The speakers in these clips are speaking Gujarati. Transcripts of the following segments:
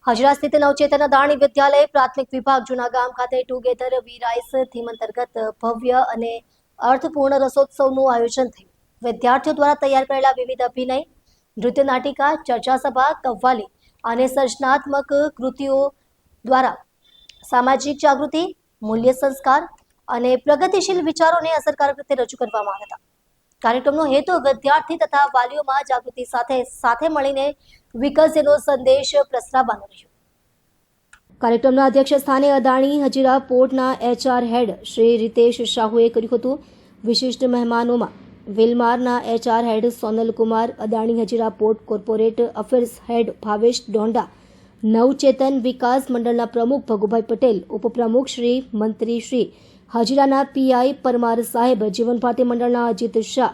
હજરા સ્થિત નવચેતન અદાણી વિદ્યાલય પ્રાથમિક વિભાગ જૂનાગામ ખાતે ટુગેધર વી રાઇસ થીમ અંતર્ગત ભવ્ય અને અર્થપૂર્ણ રસોત્સવનું આયોજન થયું. વિદ્યાર્થીઓ દ્વારા તૈયાર કરેલા વિવિધ અભિનય, નૃત્ય નાટિકા, ચર્ચા સભા, કવ્વાલી અને સર્જનાત્મક કૃતિઓ દ્વારા સામાજિક જાગૃતિ, મૂલ્ય સંસ્કાર અને પ્રગતિશીલ વિચારોને અસરકારક રીતે રજૂ કરવામાં આવ્યા હતા. કાર્યક્રમનો હેતુ વિદ્યાર્થી તથા વાલીઓમાં જાગૃતિ સાથે મળીને વિકસેનો સંદેશ પ્રસરાવવાનો રહ્યો. કાર્યક્રમના અધ્યક્ષ સ્થાને અદાણી હજીરા પોર્ટના HR હેડ શ્રી રીતેશ શાહુએ કર્યું હતું. વિશિષ્ટ મહેમાનોમાં વિલમારના HR head Sonal Kumar, Adani Hazira port corporate affairs head Bhavesh Donda, Navchetan Vikas મંડળના પ્રમુખ ભગુભાઈ પટેલ, ઉપપ્રમુખ શ્રી, મંત્રી શ્રી, હજીરાના PI પરમાર સાહેબ, જીવન ભારતી મંડળના અજીત શાહ,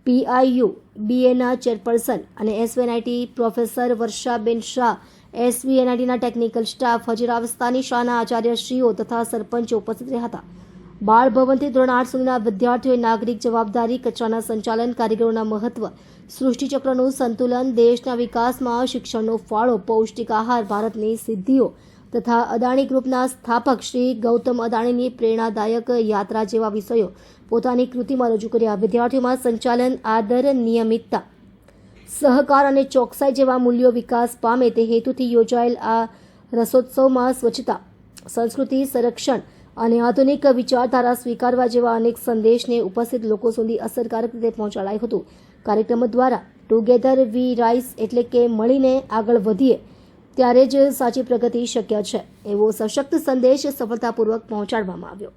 PIU BAના ચેરપર્સન અને SVNIT પ્રોફેસર વર્ષાબેન શાહ, SVNITના ટેકનિકલ સ્ટાફ, હજીરા વિસ્તારની શાળાના આચાર્યશ્રીઓ તથા સરપંચો ઉપસ્થિત રહ્યા હતા. બાળ ભવનથી ધોરણ 8 સુધીના વિદ્યાર્થીઓએ નાગરિક જવાબદારી, કચરાના સંચાલન, કારીગરોના મહત્વ, સૃષ્ટિચક્રનું સંતુલન, દેશના વિકાસમાં શિક્ષણનો ફાળો, પૌષ્ટિક આહાર, ભારતની સિદ્ધિઓ તથા અદાણી ગ્રુપના સ્થાપક શ્રી ગૌતમ અદાણીની પ્રેરણાદાયક યાત્રા જેવા વિષયો પોતાની કૃતિમાં રજૂ કર્યા. વિદ્યાર્થીઓમાં સંચાલન, આદર, નિયમિતતા, સહકાર અને ચોકસાઈ જેવા મૂલ્યો વિકાસ પામે તે હેતુથી યોજાયેલ આ રસોત્સવમાં સ્વચ્છતા, સંસ્કૃતિ સંરક્ષણ અને આધુનિક વિચારધારા સ્વીકારવા જેવા અનેક સંદેશને ઉપસ્થિત લોકો સુધી અસરકારક રીતે પહોંચાડાયું હતું. કાર્યક્રમ દ્વારા ટુગેધર વી રાઇસ એટલે કે મળીને આગળ વધીએ ત્યારે જ સાચી પ્રગતિ શક્ય છે એવો સશક્ત સંદેશ સફળતાપૂર્વક પહોંચાડવામાં આવ્યો.